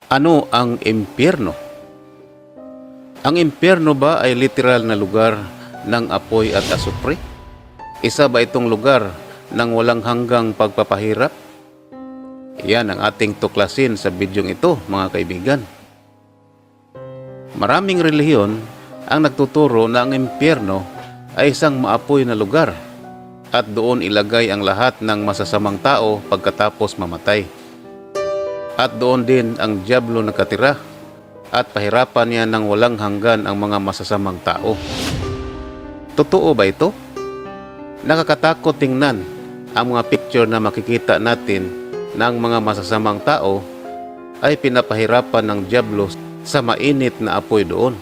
Ano ang impyerno? Ang impyerno ba ay literal na lugar ng apoy at asupre? Isa ba itong lugar ng walang hanggang pagpapahirap? Yan ang ating tuklasin sa bidyong ito, mga kaibigan. Maraming relihiyon ang nagtuturo na ang impyerno ay isang maapoy na lugar at doon ilagay ang lahat ng masasamang tao pagkatapos mamatay. At doon din ang dyablo nakatira at pahirapan niya ng walang hanggan ang mga masasamang tao. Totoo ba ito? Nakakatakot tingnan ang mga picture na makikita natin ng mga masasamang tao ay pinapahirapan ng dyablo sa mainit na apoy doon.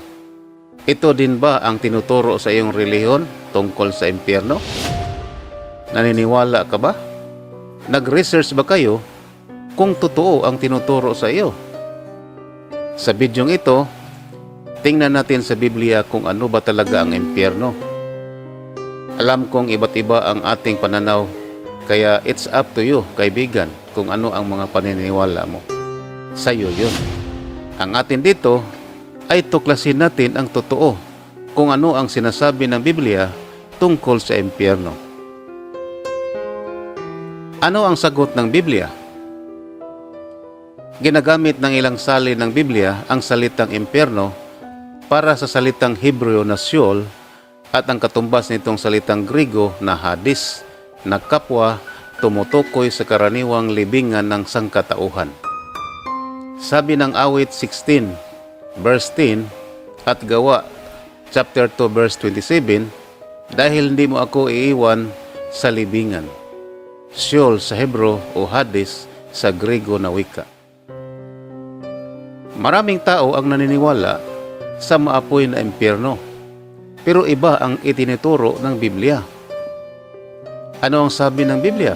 Ito din ba ang tinuturo sa iyong relihiyon tungkol sa impyerno? Naniniwala ka ba? Nag-research ba kayo kung totoo ang tinuturo sa iyo? Sa bidyong ito, tingnan natin sa Biblia kung ano ba talaga ang impyerno. Alam kong iba't iba ang ating pananaw, kaya it's up to you, kaibigan, kung ano ang mga paniniwala mo. Sa iyo yun. Ang atin dito ay tuklasin natin ang totoo kung ano ang sinasabi ng Biblia tungkol sa impyerno. Ano ang sagot ng Biblia? Ginagamit ng ilang salin ng Biblia ang salitang impyerno para sa salitang Hebreo na Sheol at ang katumbas nitong salitang Griego na Hades na kapwa tumutukoy sa karaniwang libingan ng sangkatauhan. Sabi ng Awit 16 verse 10 at Gawa chapter 2 verse 27, dahil hindi mo ako iiwan sa libingan. Sheol sa Hebreo o Hades sa Griego na wika. Maraming tao ang naniniwala sa maapoy na impyerno, pero iba ang itinuturo ng Biblia. Ano ang sabi ng Biblia?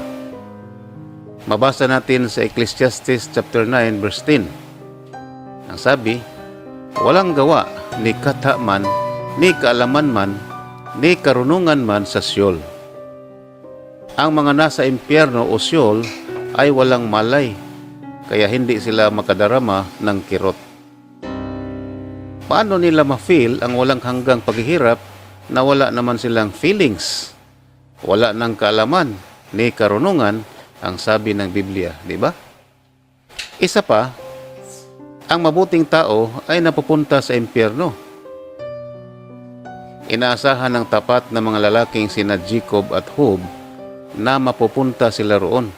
Mabasa natin sa Ecclesiastes chapter 9 verse 10. Ang sabi, walang gawa ni katha man, ni kaalaman man, ni karunungan man sa Sheol. Ang mga nasa impyerno o Sheol ay walang malay, kaya hindi sila makadarama ng kirot. Paano nila ma-feel ang walang hanggang paghihirap na wala naman silang feelings? Wala ng kaalaman ni karunungan, ang sabi ng Biblia, di ba? Isa pa, ang mabuting tao ay napupunta sa impyerno. Inaasahan ng tapat na mga lalaking sina Jacob at Job na mapupunta sila roon.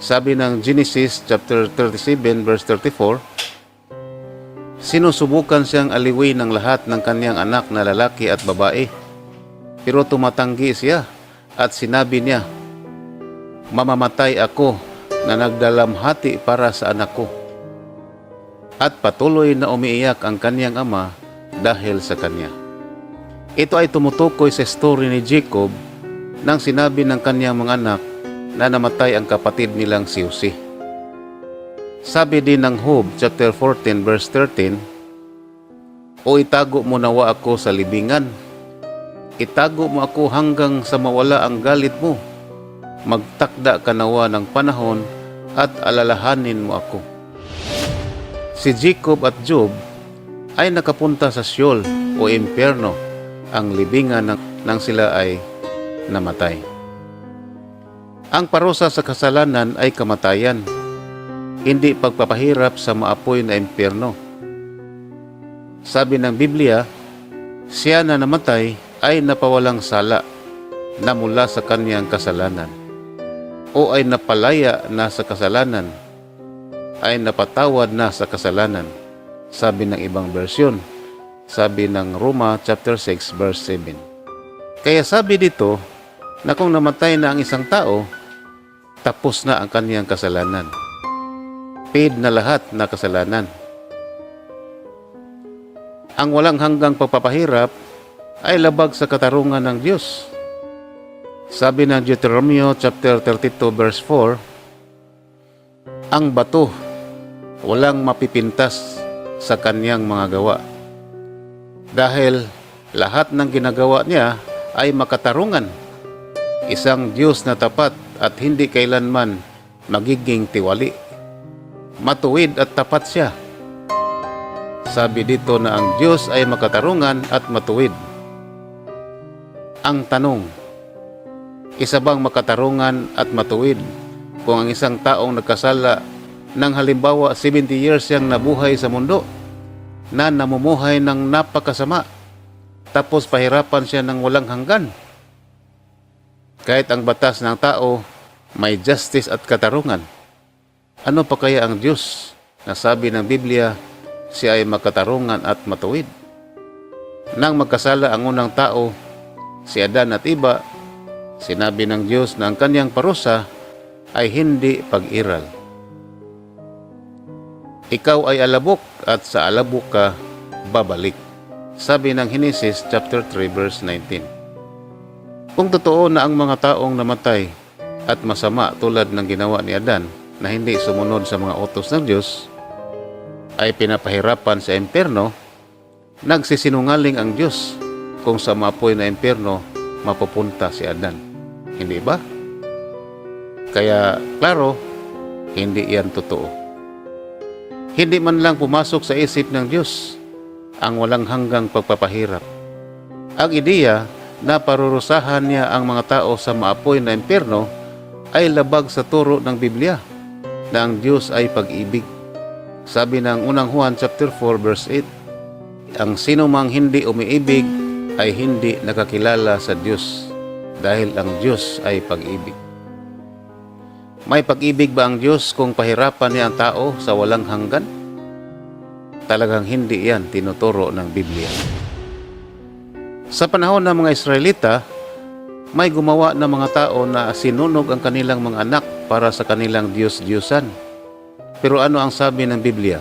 Sabi ng Genesis chapter 37 verse 34, sinusubukan siyang aliwin ng lahat ng kanyang anak na lalaki at babae. Pero tumatanggi siya at sinabi niya, mamamatay ako na nagdalamhati para sa anak ko. At patuloy na umiiyak ang kanyang ama dahil sa kanya. Ito ay tumutukoy sa story ni Jacob nang sinabi ng kanyang mga anak na namatay ang kapatid nilang si Jose. Sabi din ng Job chapter 14 verse 13, o itago mo nawa ako sa libingan. Itago mo ako hanggang sa mawala ang galit mo. Magtakda ka nawa ng panahon at alalahanin mo ako. Si Jacob at Job ay nakapunta sa Sheol o impyerno, ang libingan nang sila ay namatay. Ang parusa sa kasalanan ay kamatayan, hindi pagpapahirap sa maapoy na impyerno. Sabi ng Biblia, siya na namatay ay napawalang sala na mula sa kanyang kasalanan, o ay napalaya na sa kasalanan, ay napatawad na sa kasalanan. Sabi ng ibang bersyon, sabi ng Roma chapter 6 verse 7. Kaya sabi dito na kung namatay na ang isang tao, tapos na ang kanyang kasalanan. Paid na lahat na kasalanan. Ang walang hanggang pagpapahirap ay labag sa katarungan ng Diyos. Sabi ng Deuteronomio chapter 32 verse 4, ang bato walang mapipintas sa kanyang mga gawa. Dahil lahat ng ginagawa niya ay makatarungan. Isang Diyos na tapat at hindi kailanman magiging tiwali. matuwid at tapat siya. Sabi dito na ang Diyos ay makatarungan at matuwid. Ang tanong, isa bang makatarungan at matuwid kung ang isang taong nagkasala ng halimbawa 70 years siyang nabuhay sa mundo na namumuhay ng napakasama tapos pahirapan siya ng walang hanggan? Kahit ang batas ng tao may justice at katarungan, ano pa kaya ang Diyos na sabi ng Biblia siya ay makatarungan at matuwid? Nang magkasala ang unang tao, si Adan at Eva, sinabi ng Diyos na ang kanyang parusa ay hindi pag-iral. Ikaw ay alabok at sa alabok ka babalik. Sabi ng Genesis chapter 3 verse 19. Kung totoo na ang mga taong namatay at masama tulad ng ginawa ni Adan na hindi sumunod sa mga utos ng Diyos ay pinapahirapan sa impyerno, nagsisinungaling ang Diyos kung sa maapoy na impyerno mapupunta si Adan. Hindi ba? Kaya, klaro, hindi yan totoo. Hindi man lang pumasok sa isip ng Diyos ang walang hanggang pagpapahirap. Ang ideya na parurusahan niya ang mga tao sa maapoy na impyerno ay labag sa turo ng Biblia na ang Diyos ay pag-ibig. Sabi ng unang Juan chapter 4 verse 8, ang sino mang hindi umiibig ay hindi nakakilala sa Diyos dahil ang Diyos ay pag-ibig. May pag-ibig ba ang Diyos kung pahirapan niya ang tao sa walang hanggan? Talagang hindi yan tinuturo ng Biblia. Sa panahon ng mga Israelita, may gumawa ng mga tao na sinunog ang kanilang mga anak para sa kanilang Diyos-Diyosan. Pero ano ang sabi ng Biblia?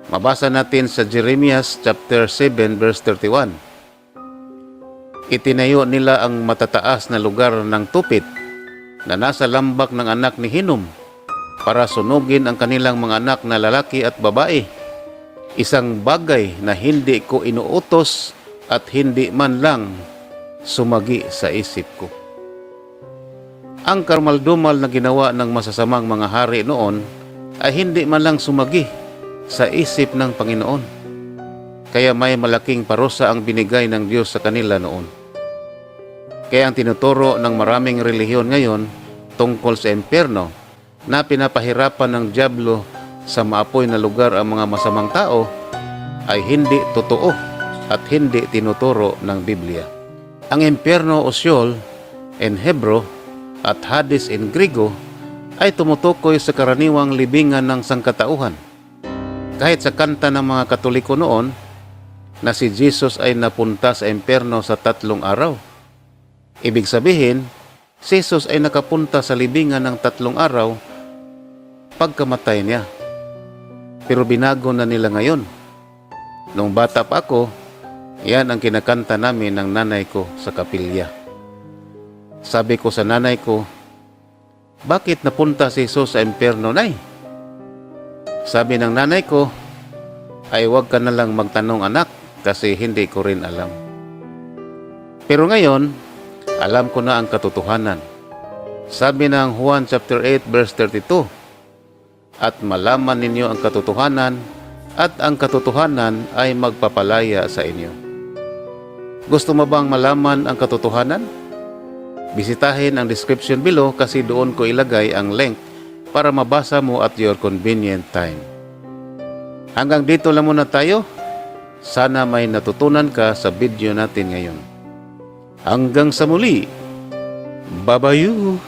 Mabasa natin sa Jeremias chapter 7 verse 31. Itinayo nila ang matataas na lugar ng tupit na nasa lambak ng anak ni Hinnom para sunugin ang kanilang mga anak na lalaki at babae. Isang bagay na hindi ko inuutos at hindi man lang sumagi sa isip ko. Ang karmaldumal na ginawa ng masasamang mga hari noon ay hindi man lang sumagi sa isip ng Panginoon. Kaya may malaking parusa ang binigay ng Diyos sa kanila noon. Kaya ang tinuturo ng maraming relihiyon ngayon tungkol sa impyerno na pinapahirapan ng dyablo sa maapoy na lugar ang mga masamang tao ay hindi totoo at hindi tinuturo ng Biblia. Ang impyerno o Sheol in Hebrew at Hades in Griego ay tumutukoy sa karaniwang libingan ng sangkatauhan. Kahit sa kanta ng mga Katoliko noon na si Jesus ay napunta sa impyerno sa 3 araw. Ibig sabihin, si Jesus ay nakapunta sa libingan ng 3 araw pagkamatay niya. Pero binago na nila ngayon. Nung bata pa ako, yan ang kinakanta namin ng nanay ko sa kapilya. Sabi ko sa nanay ko, bakit napunta si Jesus sa impyerno, Nay? Sabi ng nanay ko, ay huwag ka na lang magtanong anak kasi hindi ko rin alam. Pero ngayon, alam ko na ang katotohanan. Sabi ng Juan chapter 8 verse 32, at malaman ninyo ang katotohanan at ang katotohanan ay magpapalaya sa inyo. Gusto mo bang malaman ang katotohanan? Bisitahin ang description below kasi doon ko ilagay ang link para mabasa mo at your convenient time. Hanggang dito lang muna tayo. Sana may natutunan ka sa video natin ngayon. Hanggang sa muli. Babayu!